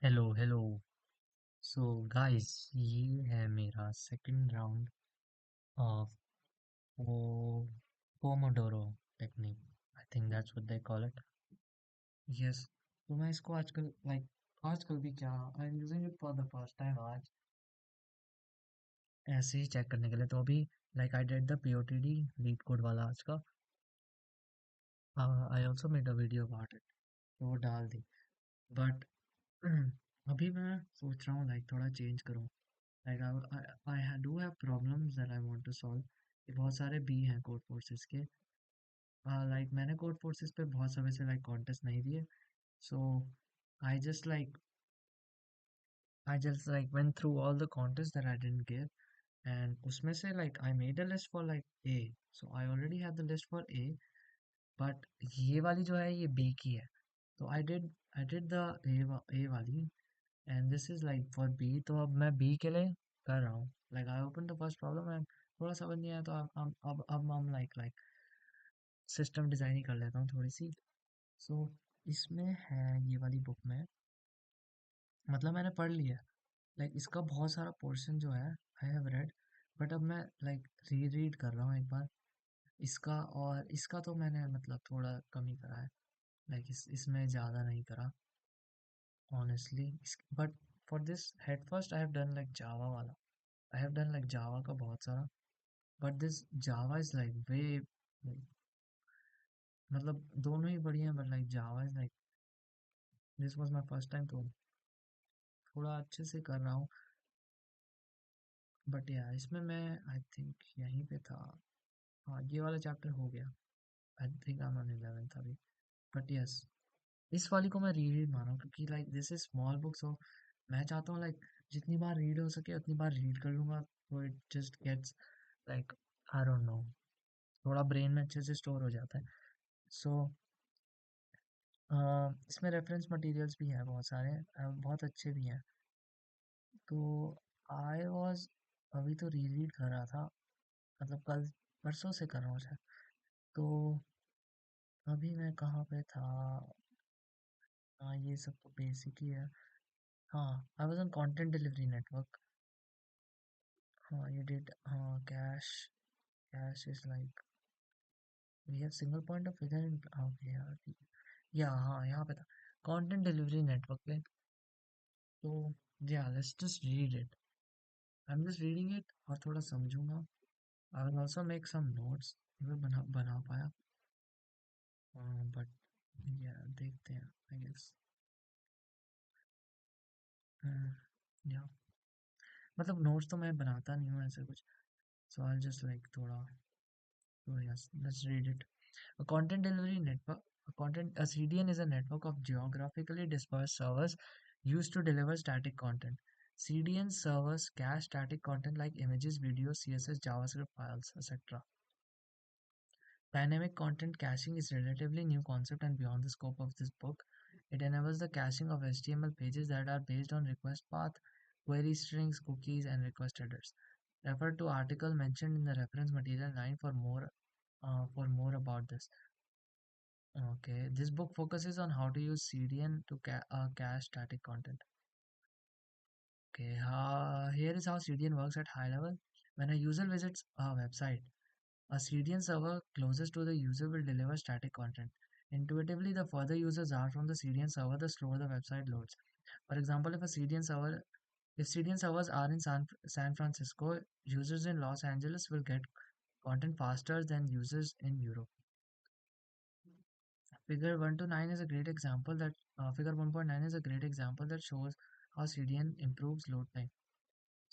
Hello hello. So guys, ये है मेरा सेकंड राउंड ऑफ वो pomodoro technique. I think that's what they call it. Yes. तो मैं इसको आजकल आजकल भी क्या, I am using it for the first time आज, ऐसे ही चेक करने के लिए। तो अभी I did the POTD LeetCode वाला आज का। I also made a video about it, तो वो डाल दी। बट अभी मैं सोच रहा हूँ थोड़ा चेंज करूँ। Like I do have problems that I want to solve. कि बहुत सारे बी हैं कोड फोर्सेस के। मैंने कोड फोर्सेस पे बहुत समय से कॉन्टेस्ट नहीं दिए। So I just like I just went through all the contests that I didn't give, and उसमें से I made a list for A. So I already have the list for A, but ये वाली जो है ये B की है। तो I did the A वाली, and this is for B। तो अब मैं B के लिए कर रहा हूँ। I opened the first problem and थोड़ा समझ नहीं आया, तो अब हम सिस्टम डिजाइन ही कर लेता हूँ थोड़ी सी। सो इसमें है ये वाली बुक में, मतलब मैंने पढ़ लिया। इसका बहुत सारा पोर्शन जो है आई हैव रेड, बट अब मैं री रीड कर रहा हूँ एक बार इसका। और इसका तो मैंने मतलब थोड़ा कम ही करा है। इसमें ज़्यादा नहीं करा honestly. But for this head first I have done Java वाला। आई हैव डन जावा का बहुत सारा। But this Java is way, मतलब दोनों ही बढ़िया, but Java is this was my first time, तो थोड़ा अच्छे से कर रहा हूँ। बट या इसमें मैं आई थिंक यहीं पे था। हाँ, ये वाला चैप्टर हो गया। I think I am on 11th अभी। बट यस, इस वाली को मैं री रीड मार रहा हूँ, क्योंकि दिस इज स्मॉल बुक। सो मैं चाहता हूँ जितनी बार रीड हो सके उतनी बार रीड कर लूंगा, तो it just gets like I don't know, थोड़ा ब्रेन में अच्छे से स्टोर हो जाता है। सो इसमें रेफरेंस मटेरियल्स भी हैं बहुत सारे, बहुत अच्छे भी हैं। तो आई वॉज अभी तो री रीड कर रहा था, मतलब कल परसों से कर रहा हूँ शायद। तो अभी मैं कहाँ पे था? हाँ, ये सब तो बेसिक ही है। हाँ, I was on content delivery network. हाँ, ये डिड। हाँ, cache cache is we have single point of figure in. Okay यार, ठीक है। या हाँ, यहाँ पे था कंटेंट डिलीवरी नेटवर्क पे। तो या let's just read it. I am just reading it और थोड़ा समझूंगा। I will also make some notes. मैं बना बना पाया, बट या देखते हैं आई गेस। या मतलब नोट्स तो मैं बनाता नहीं हूँ ऐसे कुछ। सो आई जस्ट थोड़ा। So yes, let's read it. A content delivery network, a CDN is a network of geographically dispersed servers used to deliver static content. CDN servers cache static content like images, videos, CSS, JavaScript files, etc. Dynamic content caching is a relatively new concept and beyond the scope of this book. It enables the caching of HTML pages that are based on request path, query strings, cookies, and request headers. Refer to article mentioned in the reference material 9 for more about this. Okay, this book focuses on how to use CDN to cache static content. Okay, here is how CDN works at high level. When a user visits a website, a CDN server closest to the user will deliver static content. Intuitively, the further users are from the CDN server, the slower the website loads. For example, if CDN servers are in San Francisco, users in Los Angeles will get content faster than users in Europe. Figure 1 to 9 is a great example that Figure 1.9 is a great example that shows how CDN improves load time.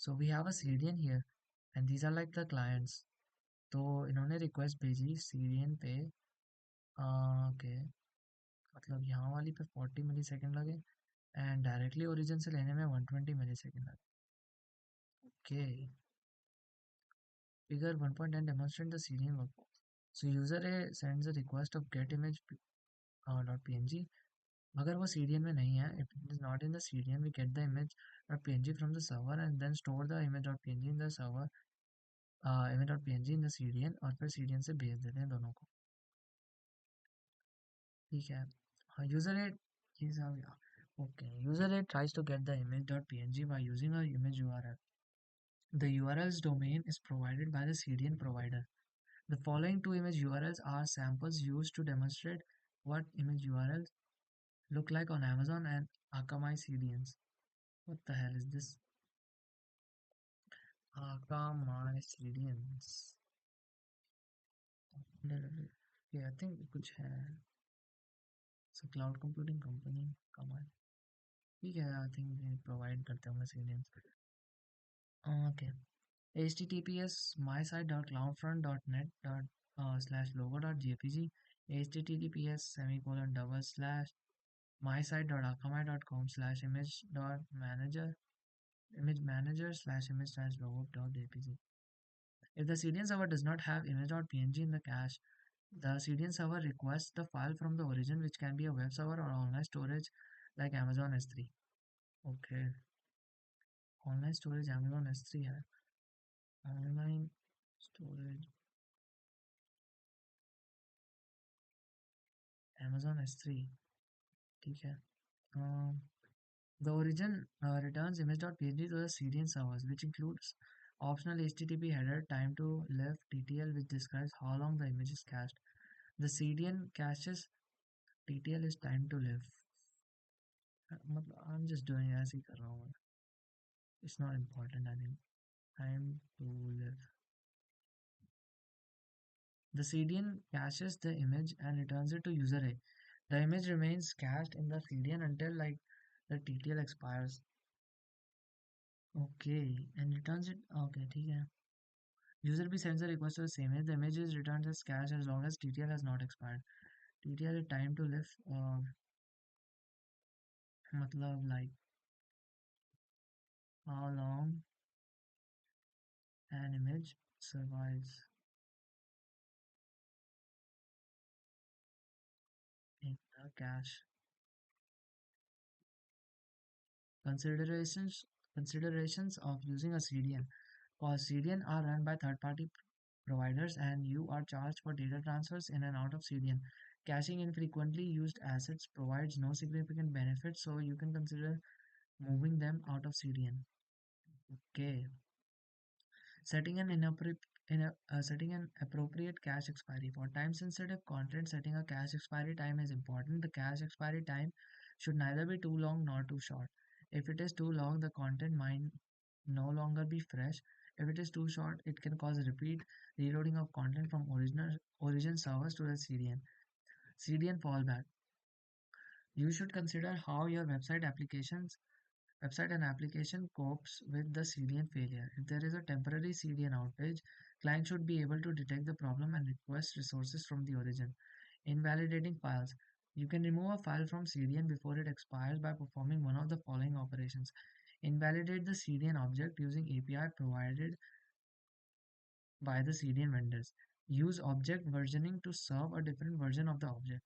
So we have a CDN here, and these are the clients. तो इन्होंने request भेजी Syrian पे। Okay, मतलब यहाँ वाली पे 40 मिली second लगे, and directly origin से लेने में 120 मिली सेकेंड लगे। Okay, figure 1.10 demonstrate the CDN workflow. So user A sends a request of get image .png. अगर वो CDN में नहीं है, if it is not in the CDN, we get the image .png from the server and then store the image .png in the server, image.png in the CDN, और फिर CDN से भेज देते हैं दोनों को। ठीक है। हाँ, यूजर एड, ये सब Okay, user A tries to get the image.png by using a image URL. The URL's domain is provided by the CDN provider. The following two image URLs are samples used to demonstrate what image URLs look like on Amazon and Akamai CDNs. What the hell is this? Akamai CDNs. Yeah, I think कुछ है. It's a cloud computing company. Akamai. ठीक है, I think they provide करते होंगे CDNs. Okay. https mysite.cloudfront.net slash logo.jpg https semicolon double slash mysite.akamai.com slash image manager slash image slash logo.jpg. If the CDN server does not have image.png in the cache, the CDN server requests the file from the origin, which can be a web server or online storage like Amazon S3. Okay, online storage Amazon S3 है. Online storage Amazon S3. ठीक है. Um, the origin returns image.png to the CDN servers, which includes optional HTTP header time to live TTL, which describes how long the image is cached. The CDN caches TTL is time to live. I'm just doing as ही कर रहा हूँ. It's not important. I think time to live. The CDN caches the image and returns it to user A. The image remains cached in the CDN until like the TTL expires. Okay, and returns it. Okay, ठीक है. User B sends a request to the same image. The image is returned as cache as long as TTL has not expired. TTL is time to live. मतलब like how long an image survives in the cache. Considerations considerations of using a CDN. Cause CDN are run by third-party providers and you are charged for data transfers in and out of CDN. Caching infrequently used assets provides no significant benefit, so you can consider moving them out of CDN. Okay. Setting an appropriate cache expiry. For time-sensitive content, setting a cache expiry time is important. The cache expiry time should neither be too long nor too short. If it is too long, the content might no longer be fresh. If it is too short, it can cause repeat reloading of content from origin servers to the CDN. CDN fallback. You should consider how your website and application copes with the CDN failure. If there is a temporary CDN outage, client should be able to detect the problem and request resources from the origin. Invalidating files. You can remove a file from CDN before it expires by performing one of the following operations. Invalidate the CDN object using API provided by the CDN vendors. Use object versioning to serve a different version of the object.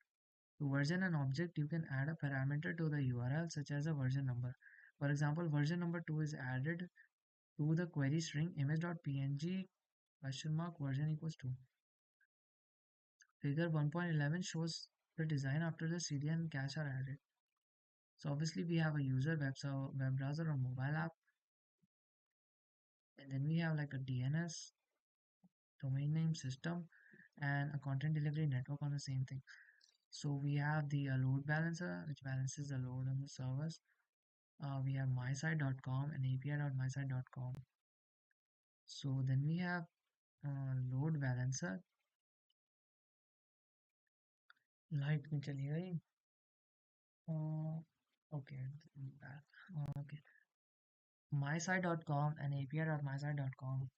To version an object, you can add a parameter to the URL such as a version number. For example, version number 2 is added to the query string image.png question mark version equals 2. Figure 1.11 shows the design after the CDN and cache are added. So obviously we have a user web browser or mobile app, and then we have like a DNS domain name system and a content delivery network on the same thing. So we have the load balancer, which balances the load on the servers. We have mysite.com and api.mysite.com. So then we have load balancer. Light में चली गई. Okay, okay. mysite.com and api.mysite.com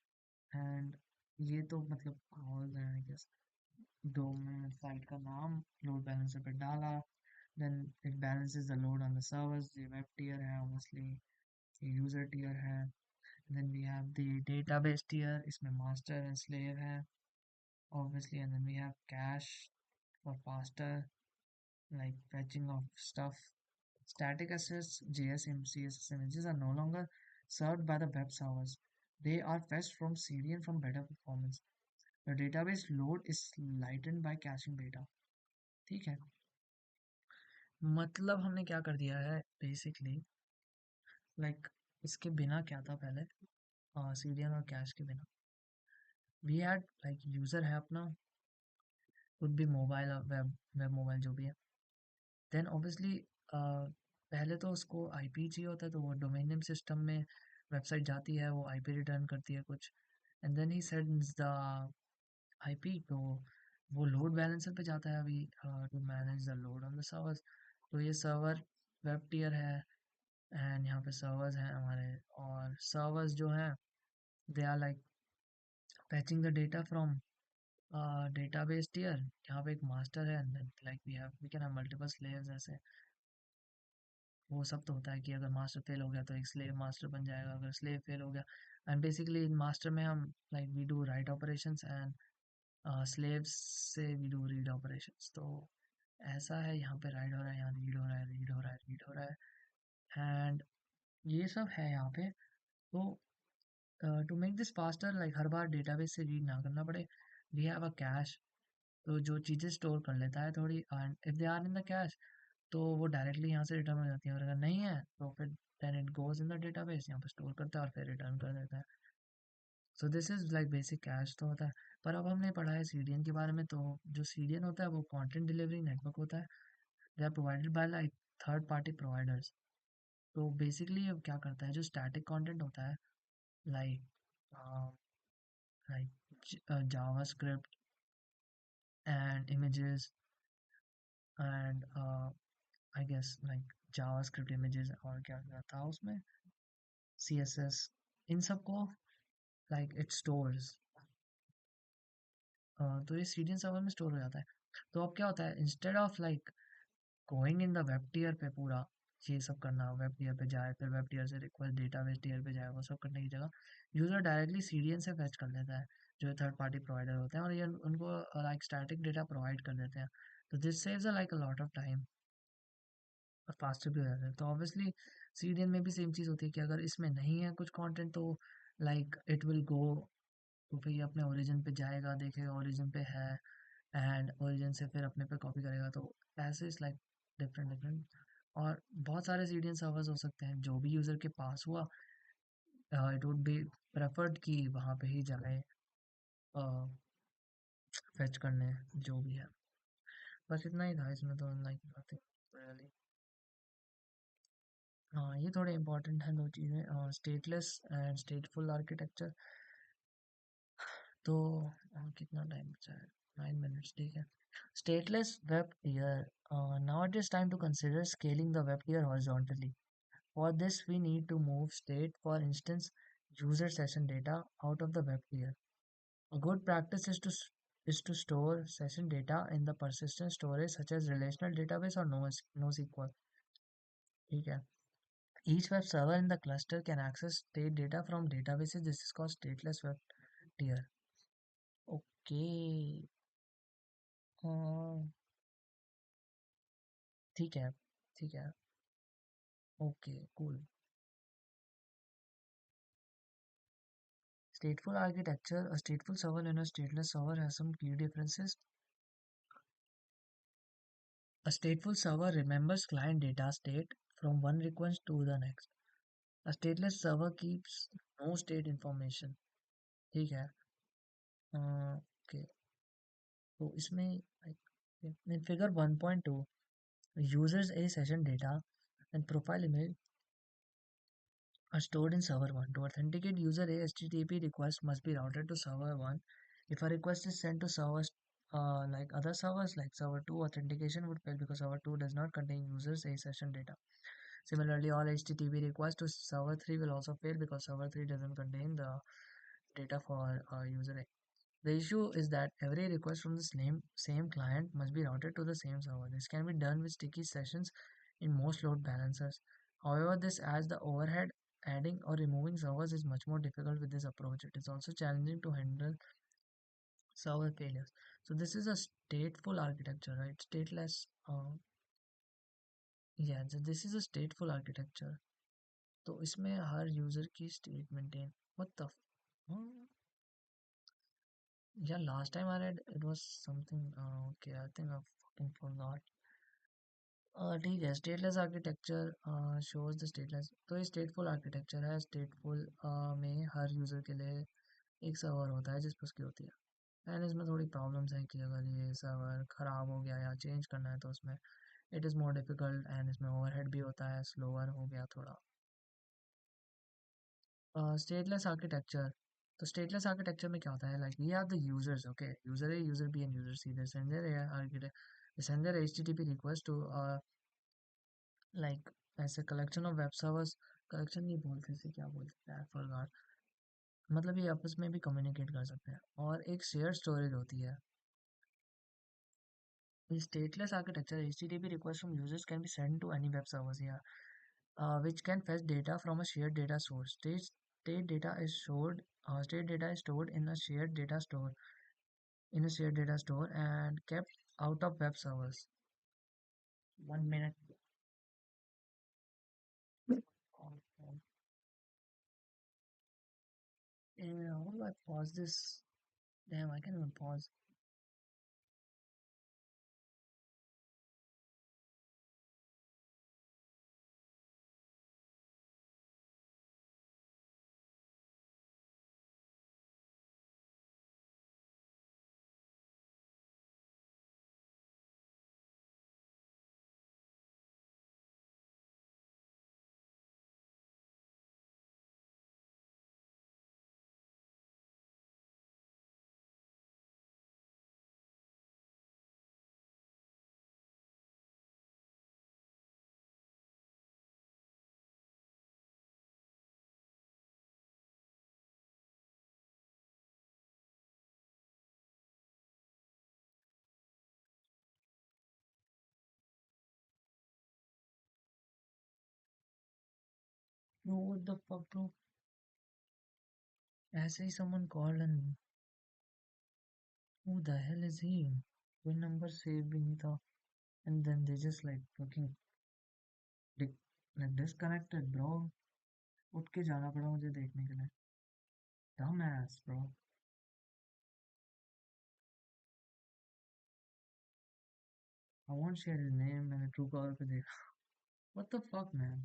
and ये तो मतलब all है I guess. दो मैं site का नाम लोड बैलेंसर पे डाला, then it balances the load on the servers. The web tier है obviously, ये user tier है, then we have the database tier, इसमें master and slave है obviously, and then we have cache for faster like fetching of stuff. Static assets, JS and CSS images are no longer served by the web servers. They are fetched from CDN from better performance. The database load is lightened by caching data. ठीक है. मतलब हमने क्या कर दिया है basically, like इसके बिना क्या था पहले, सीरियल और कैश के बिना वी हैड लाइक यूज़र है अपना, कुछ भी मोबाइल और वेब वेब मोबाइल जो भी है, देन ऑब्वियसली पहले तो उसको आईपी चाहिए होता है, तो वो डोमेन नेम सिस्टम में वेबसाइट जाती है, वो आईपी रिटर्न करती है कुछ, and then he sends the IP, तो वो लोड बैलेंसर पे जाता है अभी to manage the load on the servers. तो ये सर्वर वेब टियर है, एंड यहाँ पे सर्वर्स हैं हमारे, और सर्वर्स जो हैं they are like fetching the data from database tier। यहाँ पे एक मास्टर है, and then like we can have multiple slaves ऐसे। वो सब तो होता है कि अगर मास्टर फेल हो गया तो एक स्लेव मास्टर बन जाएगा, अगर स्लेव फेल हो गया, एंड बेसिकली इन मास्टर में हम like we do write operations, and slaves से वी डू रीड ऑपरेशंस। तो ऐसा है, यहाँ पे राइट हो रहा है, यहाँ रीड हो रहा है, रीड हो रहा है, रीड हो रहा है, एंड ये सब है यहाँ पे। तो to make this faster, like हर बार डेटाबेस से रीड ना करना पड़े, वी हैव अ कैश, तो जो चीज़ें स्टोर कर लेता है थोड़ी, and if they are in the cache तो वो डायरेक्टली यहाँ से रिटर्न हो जाती है, और अगर नहीं है तो फिर then it goes in the database, यहाँ पे स्टोर करता है और फिर रिटर्न कर देता है। सो this is like basic cash तो होता है। पर अब हमने पढ़ा है सीडीएन के बारे में, तो जो सीडीएन होता है वो कंटेंट डिलीवरी नेटवर्क होता है, they are provided by like third party providers. तो बेसिकली अब क्या करता है, जो स्टैटिक कंटेंट होता है, like like JavaScript and images, and I guess like JavaScript images, और क्या क्या था उसमें, CSS, इन सबको लाइक इट स्टोर्स, तो ये सीडीएन सर्वर में स्टोर हो जाता है। तो अब क्या होता है, instead of like going in the web tier पे पूरा ये सब करना, वेब टियर पे जाए, फिर वेब टियर से रिक्वेस्ट डेटाबेस टियर पे जाए, वो सब करने की जगह यूजर डायरेक्टली सीडीएन से फेच कर लेता है, जो थर्ड पार्टी प्रोवाइडर होते हैं, और ये उनको लाइक स्टैटिक डेटा प्रोवाइड कर देते हैं। तो this saves like a lot of time, और फास्टर भी हो जाता है। तो ऑब्वियसली सीडीएन में भी सेम चीज़ होती है कि अगर इसमें नहीं है कुछ कंटेंट, तो लाइक इट विल गो, तो फिर ये अपने ओरिजिन पे जाएगा, देखेगा ओरिजिन पे है, एंड ओरिजिन से फिर अपने पे कॉपी करेगा। तो ऐसे इस लाइक डिफरेंट डिफरेंट, और बहुत सारे सीडीएन सर्वर्स हो सकते हैं, जो भी यूज़र के पास हुआ इट वुड बी प्रेफर्ड कि वहाँ पे ही जाए फेच करने, जो भी है। बस इतना ही था इसमें, तो लाइक नथिंग रियली। हाँ, ये थोड़े इंपॉर्टेंट हैं दो चीज़ें, स्टेटलेस एंड स्टेटफुल आर्किटेक्चर। तो कितना टाइम बचा है, 9 मिनट्स, ठीक है। Stateless web tier. Now it is time to consider scaling the web tier horizontally. For this, we need to move state, for instance, user session data out of the web tier. A good practice is to store session data in the persistent storage such as relational database or NoSQL. ठीक है. Each web server in the cluster can access state data from databases. This is called stateless web tier. Okay. ठीक है, ठीक है. Okay, cool. Stateful architecture. A stateful server and a stateless server has some key differences. A stateful server remembers client data state from one request to the next. A stateless server keeps no state information. ठीक है. Okay, तो इसमें in figure 1.2, users a session data and profile image are stored in server 1. To authenticate user, a HTTP request must be routed to server 1. If a request is sent to servers like other servers like server 2, authentication would fail because server 2 does not contain users a session data. Similarly, all HTTP requests to server 3 will also fail because server 3 doesn't contain the data for user A. The issue is that every request from the same client must be routed to the same server. This can be done with sticky sessions in most load balancers. However, this adds the overhead. Adding or removing servers is much more difficult with this approach. It is also challenging to handle server failures. So this is a stateful architecture, right? Stateless. Yeah, so this is a stateful architecture. तो इसमें हर user की state maintain, what the yeah, last time I read it was something okay, I think I fucking forgot. ठीक है, stateless architecture shows the stateless. तो ये स्टेटफुल architecture है। स्टेटफुल में हर user के लिए एक सर्वर होता है जिस पर उसकी होती है। एंड इसमें थोड़ी प्रॉब्लम्स है कि अगर ये सर्वर ख़राब हो गया या चेंज करना है तो उसमें it is more difficult, and इसमें ओवरहेड भी होता है, स्लोअर हो गया थोड़ा। Stateless architecture. तो स्टेटलेस आर्किटेक्चर में क्या होता है, like we are the users, okay, user A, user B and user C, they send their architect send their HTTP request to like ऐसे collection of web servers. Collection नहीं बोलते, इसे क्या बोलते हैं, फॉरगॉट। मतलब ये आपस में भी कम्युनिकेट कर सकते हैं, और एक शेयर स्टोरेज होती है। In stateless architecture, HTTP requests from users can be sent to any web servers here, which can fetch data from a shared data source. State data is stored in a shared data store and kept out of web servers. 1 minute. How do I pause this? Damn, I can't even pause. Bro, what the fuck, bro? ऐसे ही someone called, and who the hell is he? कोई number save भी नहीं था, and then they just like fucking like disconnected, bro. उठ के जाना पड़ा मुझे देखने के लिए। Dumbass, bro. I won't share his name, मैंने Truecaller पे देखा। What the fuck, man?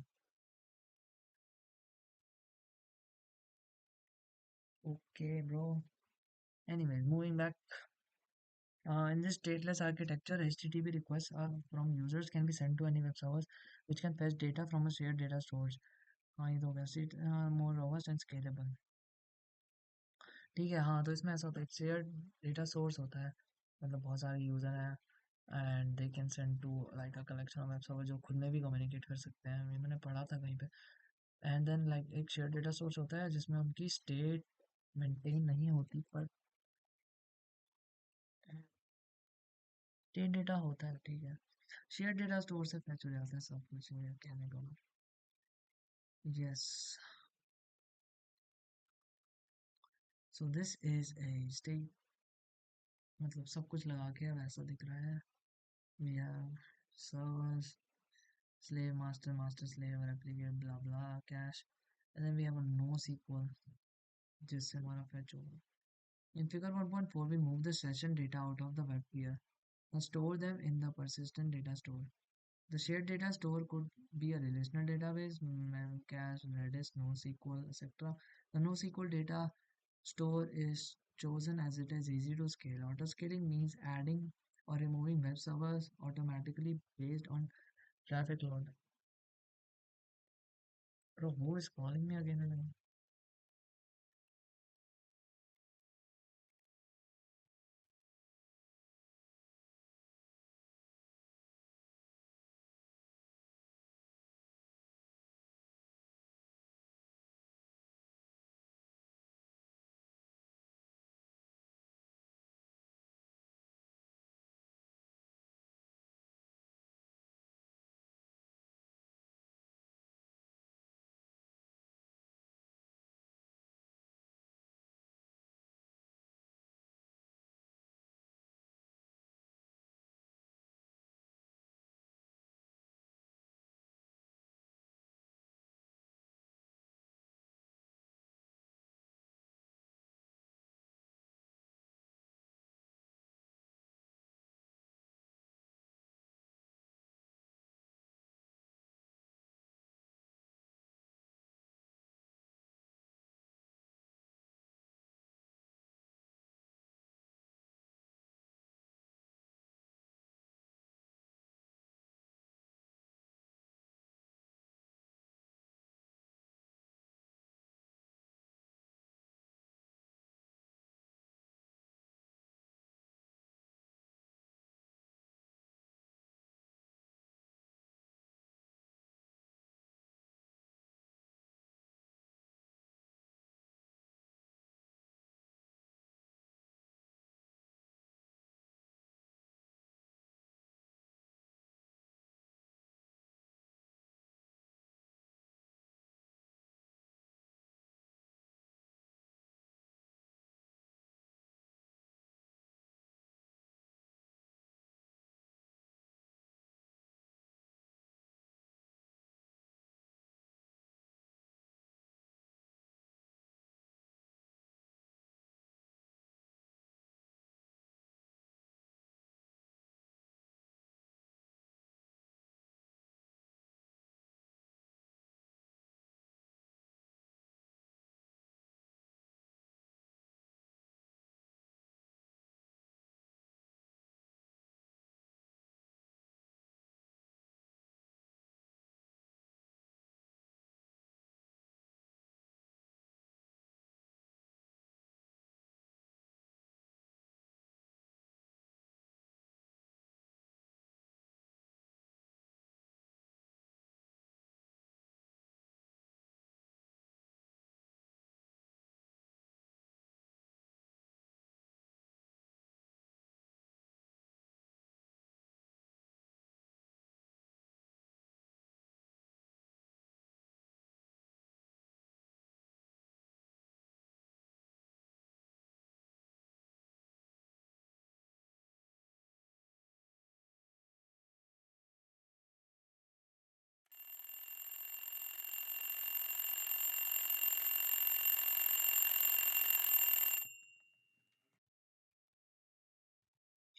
Okay, bro. Anyways, moving back. In this stateless architecture, HTTP requests from users can be sent to any web servers, which can fetch data from a shared data source. हाँ ये तो हो गया। More robust and scalable। ठीक है, हाँ, तो इसमें ऐसा होता है, शेयर्ड डेटा सोर्स होता है। मतलब बहुत सारे यूज़र हैं, and they can send to like a collection of web server, जो खुद में भी कम्युनिकेट कर सकते हैं। ये मैंने पढ़ा था कहीं पे। एंड देन लाइक एक शेयर डेटा सोर्स होता है जिसमें उनकी स्टेट मेंटेन नहीं होती, पर स्टेट डेटा होता है, ठीक है। शेयर डेटा स्टोर से फैच हो जाता है सब कुछ, ये कहने का। Yes. So this is a state, मतलब सब कुछ लगा के वैसा दिख रहा है। We have servers, slave master, master slave, replicate, blah blah, cache, and then we have a NoSQL जिससे हमारा fetch होगा। In figure 1.4, we move the session data out of the web tier and store them in the persistent data store. The shared data store could be a relational database, Memcache, Redis, NoSQL, etc. The NoSQL data store is chosen as it is easy to scale. Autoscaling means adding or removing web servers automatically based on traffic load. Bro, who is calling me again and again?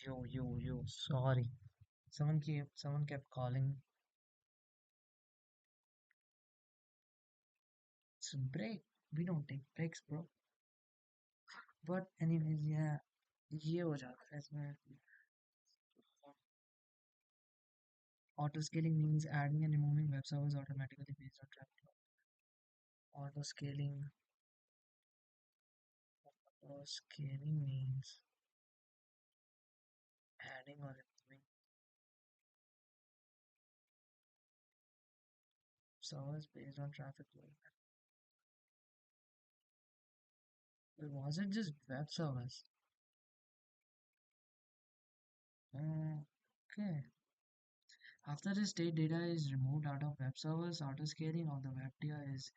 Yo. Sorry. Someone kept calling. It's a break. We don't take breaks, bro. But anyways, yeah, ये हो जाता है इसमें. Auto scaling means adding and removing web servers automatically based on traffic. Auto scaling. Auto scaling means adding or removing servers based on traffic load. But was it just web servers? Okay. After the state data is removed out of web servers, auto-scaling of the web data is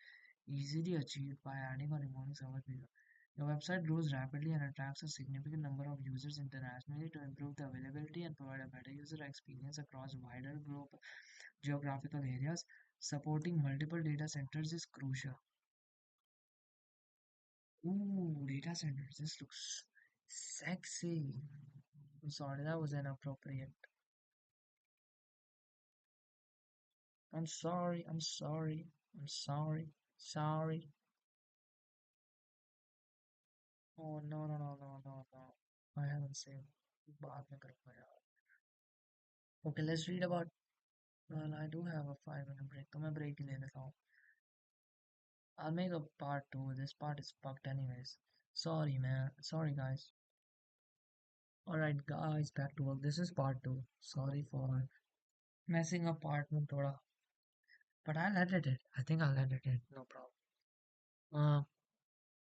easily achieved by adding or removing server data. Your website grows rapidly and attracts a significant number of users internationally. To improve the availability and provide a better user experience across wider geographical areas. Supporting multiple data centers is crucial. Ooh, data centers. This looks sexy. I'm sorry, that was inappropriate. I'm sorry. Oh no. I haven't seen. बाद में करूँगा यार. Okay, let's read about. Well, I do have a 5 minute break, तो मैं break ही ले लेता हूँ. I'll make a part two. This part is fucked anyways. Sorry, man. Sorry, guys. Alright, guys, back to work. This is part two. Sorry for messing up part one, thoda. But I'll edit it. I think I'll edit it. No problem.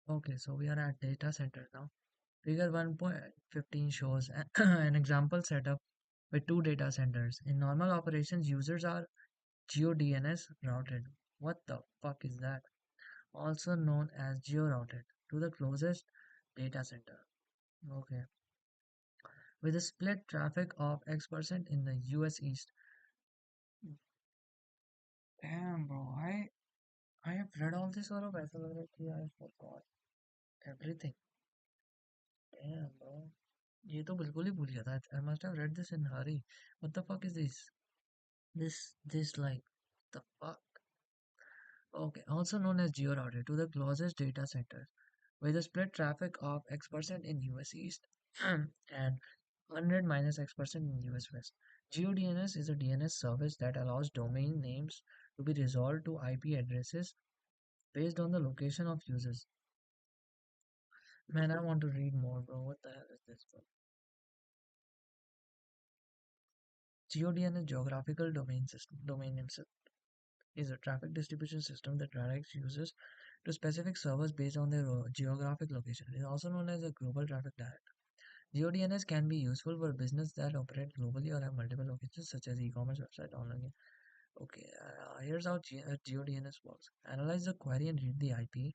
Uh, okay, so we are at data center now. Figure 1.15 shows an example setup with two data centers. In normal operations, users are GeoDNS routed. What the fuck is that? Also known as geo-routed to the closest data center. Okay. With a split traffic of X% in the US East. Damn, bro. I have read all this और अब ऐसा लग रहा है कि I forgot everything. Damn, bro. ये तो बिल्कुल ही भूल गया था. I must have read this in a hurry. What the fuck is this? This like the fuck. Okay, also known as geo-routed to the closest data centers with a split traffic of X% in US East and 100 minus X% in US West. GeoDNS is a DNS service that allows domain names to be resolved to IP addresses based on the location of users. Man, I want to read more, bro. What the hell is this, bro? GeoDNS geographical domain name system is a traffic distribution system that directs users to specific servers based on their geographic location. It is also known as a global traffic director. GeoDNS can be useful for business that operate globally or have multiple locations, such as e-commerce website, online. Okay, here's how GeoDNS works. Analyze the query and read the IP.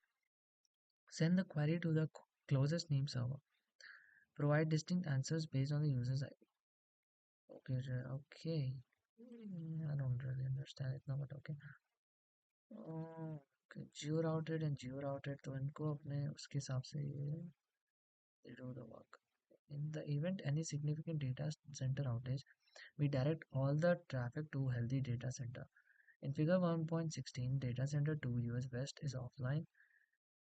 Send the query to the closest name server. Provide distinct answers based on the user's IP. Okay, okay. I don't really understand it now, but okay. Okay, Jio routed and Jio routed तो इनको अपने उसके हिसाब से ये they do the work. In the event any significant data center outage, we direct all the traffic to healthy data center. In figure 1.16, data center 2 US West is offline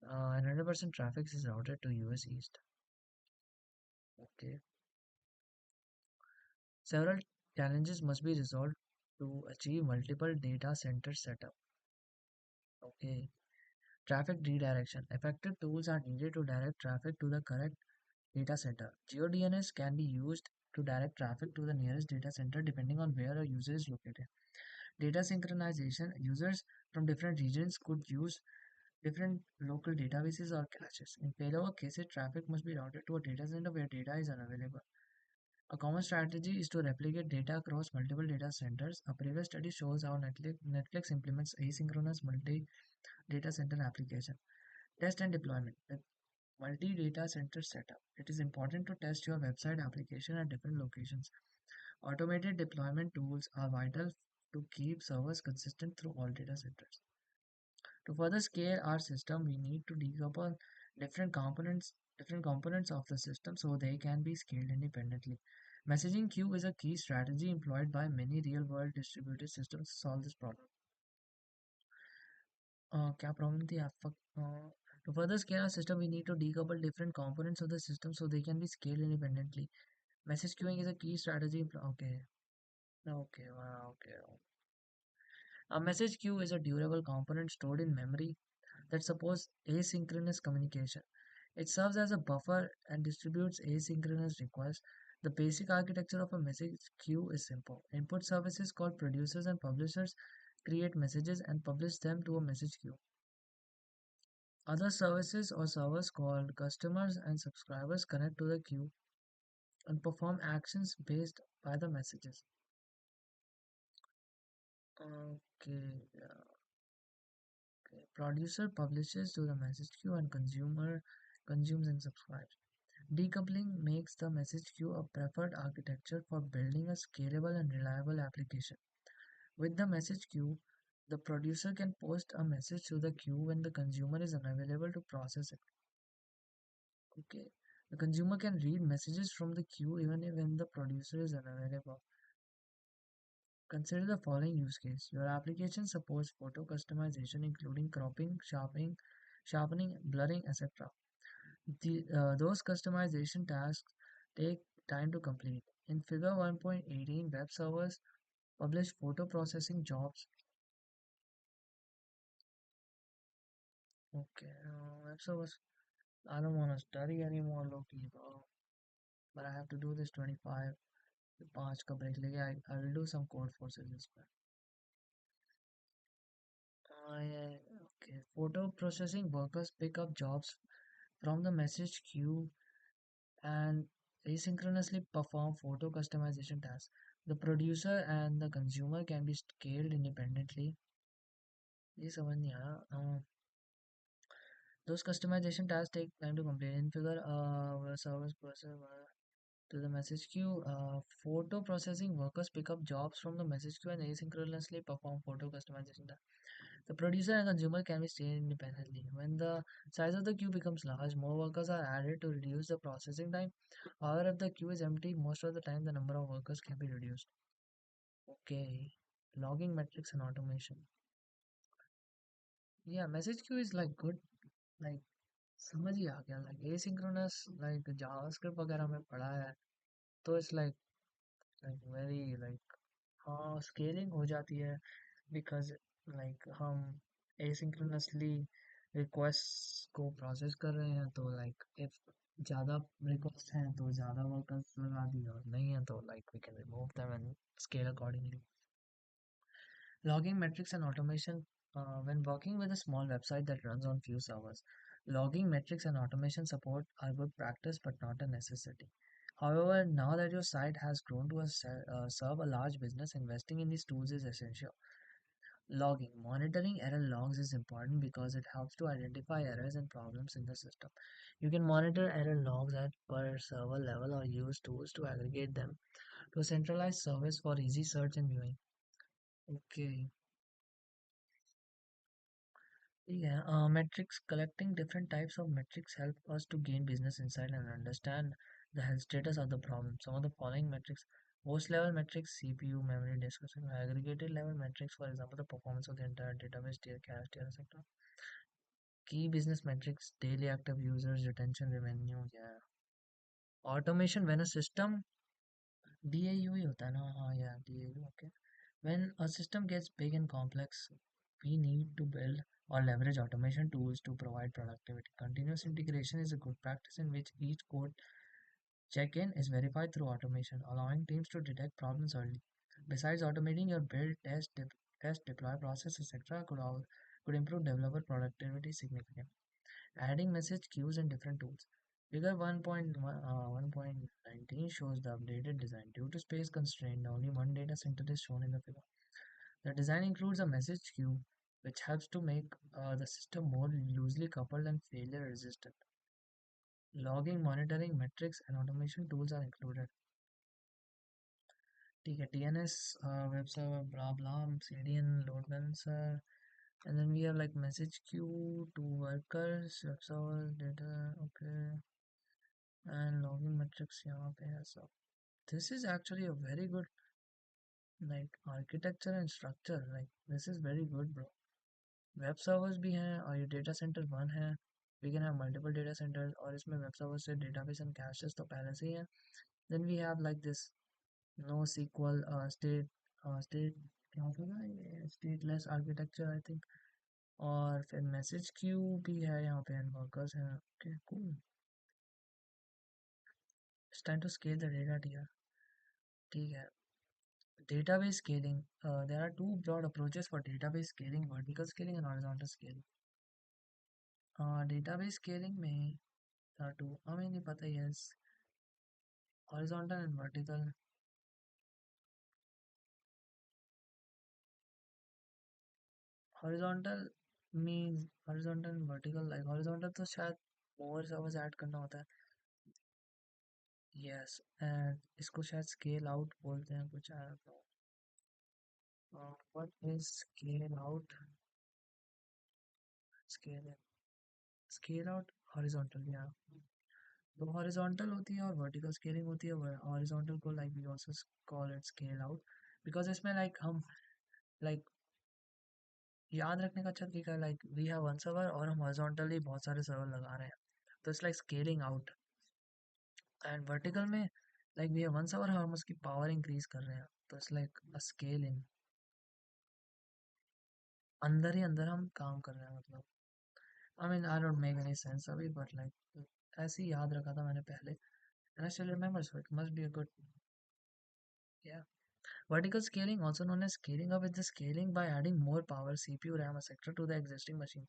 and 100% traffic is routed to US East. Okay. Several challenges must be resolved to achieve multiple data center setup. Okay. Traffic redirection. Effective tools are needed to direct traffic to the correct data center. GeoDNS can be used to direct traffic to the nearest data center depending on where a user is located. Data synchronization. Users from different regions could use different local databases or caches. In failover cases, traffic must be routed to a data center where data is unavailable. A common strategy is to replicate data across multiple data centers. A previous study shows how Netflix implements asynchronous multi-data center application. Test and deployment. With multi-data center setup, it is important to test your website application at different locations. Automated deployment tools are vital to keep servers consistent through all data centers. To further scale our system, we need to decouple different components different components of the system so they can be scaled independently. Messaging queue is a key strategy employed by many real-world distributed systems to solve this problem. क्या problem थी आपका? To further scale our system, we need to decouple different components of the system so they can be scaled independently. Message queuing is a key strategy. Okay, okay, okay. A message queue is a durable component stored in memory that supports asynchronous communication. It serves as a buffer and distributes asynchronous requests. The basic architecture of a message queue is simple. Input services called producers and publishers create messages and publish them to a message queue. Other services or servers called customers and subscribers connect to the queue and perform actions based by the messages. Okay, yeah, okay. Producer publishes to the message queue and consumer consumes and subscribes. Decoupling makes the message queue a preferred architecture for building a scalable and reliable application. With the message queue, the producer can post a message to the queue when the consumer is unavailable to process it. Okay. The consumer can read messages from the queue even when the producer is unavailable. Consider the following use case. Your application supports photo customization, including cropping, sharpening, blurring, etc. Those customization tasks take time to complete. In Figure 1.18, web servers publish photo processing jobs. Okay, web servers. I don't want to study anymore, Loki, bro. But I have to do this 25. 5 का break लेके I will do some code forces as well. Yeah, okay. Photo processing workers pick up jobs from the message queue and asynchronously perform photo customization tasks. The producer and the consumer can be scaled independently. ये समझ नहीं आया. Those customization tasks take time to complete. In figure, service process to the message queue. Photo processing workers pick up jobs from the message queue and asynchronously perform photo customization tasks. The producer and consumer can be stayed independently. When the size of the queue becomes large, more workers are added to reduce the processing time. However, if the queue is empty, most of the time the number of workers can be reduced. Okay. Logging metrics and automation. Yeah, message queue is like good. Like समझ ही आ गया. Like asynchronous, like JavaScript वगैरह में पढ़ा है. तो it's like very like हाँ scaling हो जाती है because like हम asynchronously requests को process कर रहे हैं तो like if ज़्यादा requests हैं तो ज़्यादा workers लगा दिए और नहीं है तो like we can remove them and scale accordingly. Logging metrics and automation. When working with a small website that runs on few servers, logging metrics and automation support are good practice but not a necessity. However, now that your site has grown to serve a large business, investing in these tools is essential. Logging. Monitoring error logs is important because it helps to identify errors and problems in the system. You can monitor error logs at per server level or use tools to aggregate them to a centralized service for easy search and viewing. Okay. Yeah, metrics, collecting different types of metrics help us to gain business insight and understand the health status of the problem. Some of the following metrics: host level metrics, CPU, memory, disk, etc. Aggregated level metrics, for example, the performance of the entire database, tier, cache, tier, etc. Key business metrics, daily active users, retention, revenue. Yeah. Automation, when a system DAU ही होता है ना, हाँ, yeah, DAU, okay. When a system gets big and complex, we need to build or leverage automation tools to provide productivity. Continuous integration is a good practice in which each code check-in is verified through automation, allowing teams to detect problems early. Besides, automating your build, test, deploy process, etc., could improve developer productivity significantly. Adding message queues and different tools. Figure 1.19 shows the updated design. Due to space constraint, only one data center is shown in the figure. The design includes a message queue, which helps to make the system more loosely coupled and failure resistant. Logging, monitoring, metrics, and automation tools are included. ठीक है, TNS, web server, blah blah, CDN, load balancer, and then we have like message queue, two workers, web server, data, okay. and logging metrics यहाँ पे है सब. This is actually a very good like architecture and structure. Like this is very good, bro. Web servers भी हैं और ये data center one है. We can have multiple data centers और इसमें वेब सर्वर से डेटाबेस एंड कैशेस तो पहले से ही है. Then we have like this NoSQL state क्या होगा ये स्टेटलेस आर्किटेक्चर आई थिंक. और फिर मैसेज क्यू भी है यहाँ पे एंड वर्कर्स हैं. Okay cool. It's time to scale the data tier. ठीक है. Database scaling. There are two broad approaches for database scaling: vertical scaling and horizontal scaling. Database scaling में there are two. हमें नहीं पता. Yes, horizontal and vertical. Horizontal means horizontal and vertical. Like horizontal तो शायद more servers add करना होता है. Yes, and इसको शायद scale out बोलते हैं कुछ. I don't know. What is scale out? Scale in. Scale out horizontal. Yeah. तो हॉरिजॉन्टल होती है और वर्टिकल स्केलिंग होती है. हॉरिजॉन्टल को like we also call it scale out because इसमें लाइक हम लाइक याद रखने का अच्छा तरीका है. Like we have one server और हम हॉरिजॉन्टली बहुत सारे सर्वर लगा रहे हैं. तो it's like scaling out. And vertical में like we have one server और हम उसकी पावर इंक्रीज कर रहे हैं. तो it's like a scale in. अंदर ही अंदर हम काम कर रहे हैं मतलब. I mean I don't make any sense अभी बट लाइक ऐसे ही याद रखा था मैंने पहले. And I still remember so it must be a good. Yeah. Vertical scaling, also known as scaling up, is the scaling by adding more power, CPU, RAM, etc. to the existing machine.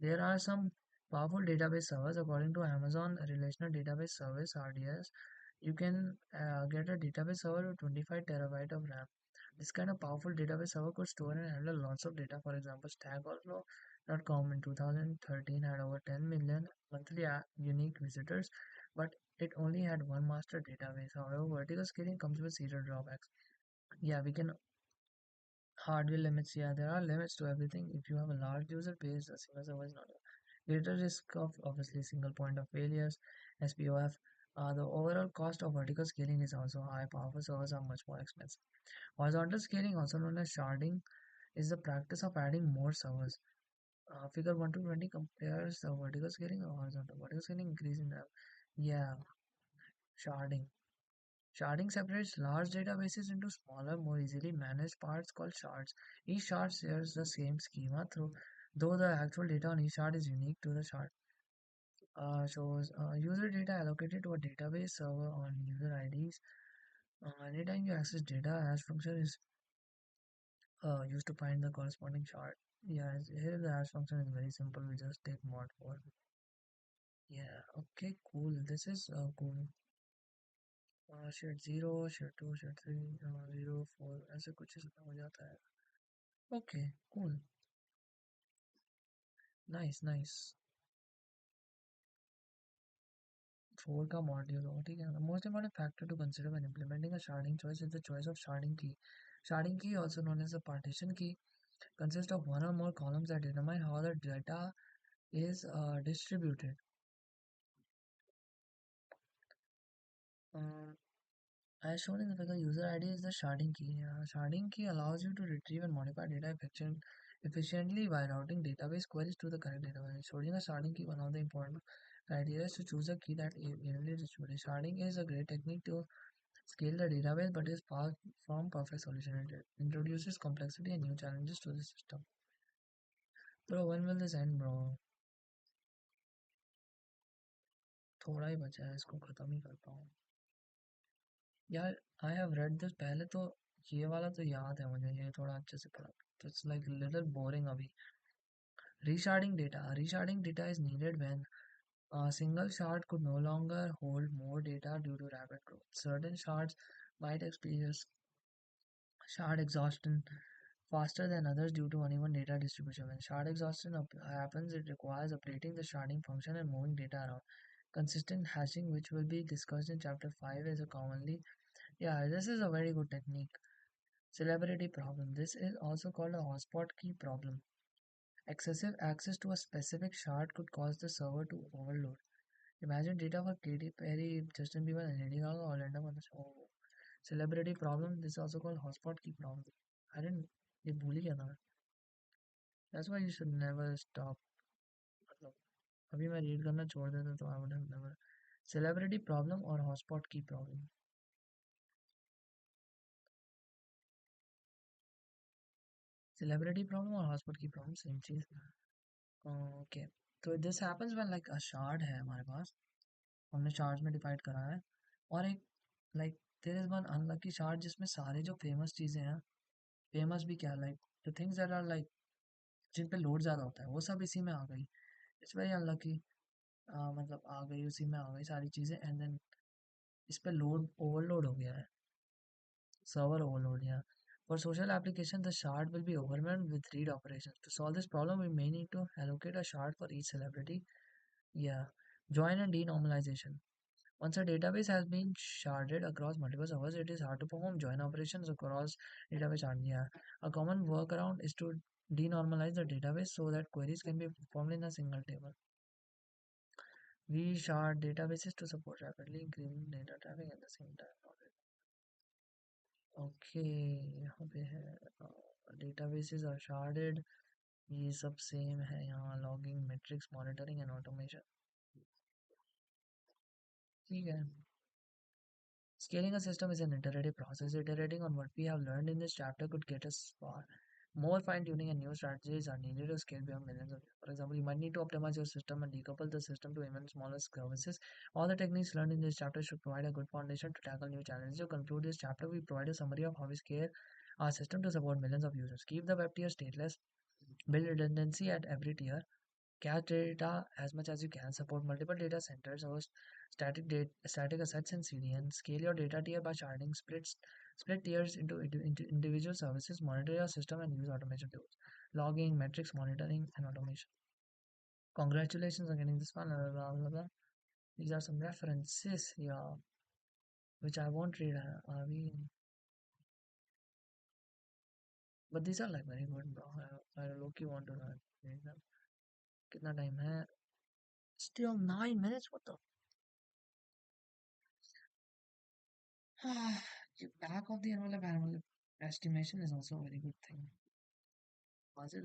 There are some powerful database servers. According to Amazon Relational Database Service (RDS), you can get a database server with 25 terabyte of RAM. This kind of powerful database server could store and handle lots of data. For example, StackOverflow.com in 2013 had over 10 million monthly unique visitors, but it only had one master database. However, vertical scaling comes with serious drawbacks. Yeah, we can. Hardware limits, yeah, there are limits to everything. If you have a large user base, a single server is not a greater risk of obviously single point of failures, SPOF. The overall cost of vertical scaling is also high. Powerful servers are much more expensive. Horizontal scaling, also known as sharding, is the practice of adding more servers. Figure 1 to 20 compares the vertical scaling or horizontal. Vertical scaling increasing the yeah, sharding. Sharding separates large databases into smaller, more easily managed parts called shards. Each shard shares the same schema, though the actual data on each shard is unique to the shard. Shows user data allocated to a database server on user IDs. Anytime you access data, hash function is used to find the corresponding shard. Yeah, here the hash function is very simple. We just take mod for. Yeah, okay, cool. This is cool. Shard 0 shard 2 shard 3 0 4 ऐसे कुछ इसमें हो जाता है. Okay cool. Nice nice. 4 का module हो. ठीक है. The most important factor to consider when implementing a sharding choice is the choice of sharding key. Sharding key, also known as a partition key, consists of one or more columns that determine how the data is distributed. Um, As shown in the figure, user ID is the sharding key. Sharding key allows you to retrieve and modify data efficiently by routing database queries to the correct database. Choosing a sharding key, one of the important criteria is to choose a key that evenly distributed. Sharding is a great technique to scale the database, but is far from perfect solution. It introduces complexity and new challenges to the system. Bro, when will this end, bro? थोड़ा ही बचा है, इसको खत्म ही करता हूँ. यार I have read this पहले तो. ये वाला तो याद है मुझे. ये थोड़ा अच्छे से पढ़ा. तो इट्स लाइक लिटिल बोरिंग अभी. Resharding data is needed when a single shard could no longer hold more data due to rapid growth. Certain shards might experience shard exhaustion faster than others due to uneven data distribution. When shard exhaustion happens, it requires updating the sharding function and moving data around. Consistent hashing, which will be discussed in chapter 5, is a commonly. Yeah, this is a very good technique. Celebrity problem. This is also called a hotspot key problem. Excessive access to a specific shard could cause the server to overload. Imagine data for Katy Perry, Justin Bieber, and Lady Gaga all end up on the show. Celebrity problem. This is also called hotspot key problem. I didn't. ये भूल ही गया था मैं. That's why you should never stop. मतलब अभी मैं read करना छोड़ देता तो I would have never. Celebrity problem और hotspot key problem. Celebrity problem और hotspot key problem same चीज. Okay. तो this happens when like a shard है हमारे पास. हमने shards में divide करा है. और एक like there is one unlucky shard जिसमें सारे जो famous चीजें हैं, famous भी क्या like the things that are like जिन पे लोड ज़्यादा होता है वो सब इसी में आ गई. It's very unlucky. मतलब आ गई उसी में आ गई सारी चीज़ें एंड देन इस पे लोड ओवरलोड हो गया है. सर्वर ओवरलोड या for social application the shard will be overwhelmed with read operations. To solve this problem we may need to allocate a shard for each celebrity. Yeah. Join and denormalization. Once a database has been sharded across multiple servers, it is hard to perform join operations across database shard. Yeah. A common workaround is to denormalize the database so that queries can be performed in a single table. We shard databases to support rapidly increasing data traffic at the same time. Okay, यहाँ पे है databases are sharded. ये सब same है यहाँ logging, metrics, monitoring and automation. ठीक है. Scaling a system is an iterative process. Iterating on what we have learned in this chapter could get us far. More fine-tuning and new strategies are needed to scale beyond millions of users. For example, you might need to optimize your system and decouple the system to even smaller services. All the techniques learned in this chapter should provide a good foundation to tackle new challenges. To conclude this chapter, we provide a summary of how we scale our system to support millions of users. Keep the web tier stateless. Build redundancy at every tier. Cache data as much as you can. Support multiple data centers. Host static assets in CDN. Scale your data tier by sharding. Split tiers into individual services. Monitor your system and use automation tools. Logging, metrics, monitoring, and automation. Congratulations on getting this one. Blah, blah, blah, blah. These are some references here, which I won't read. But these are like very good, bro. I low-key want to read them. कितना time है? Still 9 minutes. What the? Back of the envelope estimation is also a very good thing. Was it